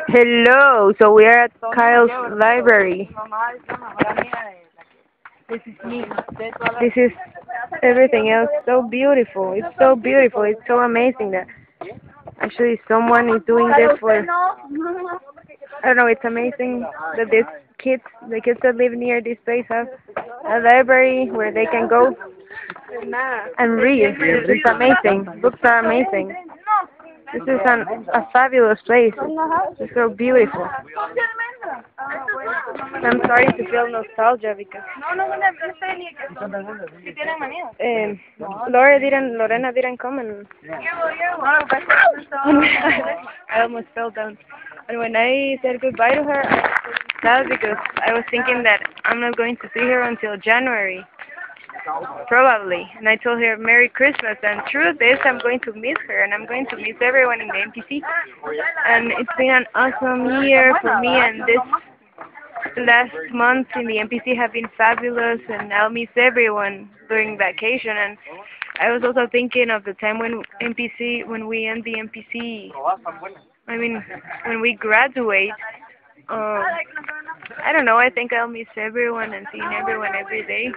Hello, so we are at Kyle's library. This is me. This is everything else so beautiful. It's so beautiful. It's so amazing that actually someone is doing this for, I don't know, it's amazing that the kids that live near this place have a library where they can go and read. It's amazing. Books are amazing. This is a fabulous place. It's so beautiful. I'm starting to feel nostalgia because Lorena didn't come, and I almost fell down. And when I said goodbye to her, I was sad because I was thinking that I'm not going to see her until January. Probably. And I told her Merry Christmas, and truth is I'm going to miss her, and I'm going to miss everyone in the NPC. And it's been an awesome year for me, and this last month in the NPC have been fabulous, and I'll miss everyone during vacation. And I was also thinking of the time when we end the NPC, I mean, when we graduate. I don't know, I think I'll miss everyone and seeing everyone every day.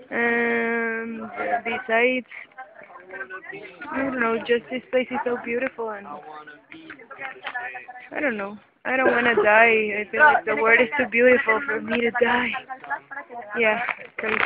And besides, I don't know, just this place is so beautiful, and I don't know. I don't want to die. I feel like the world is too beautiful for me to die. Yeah, crazy.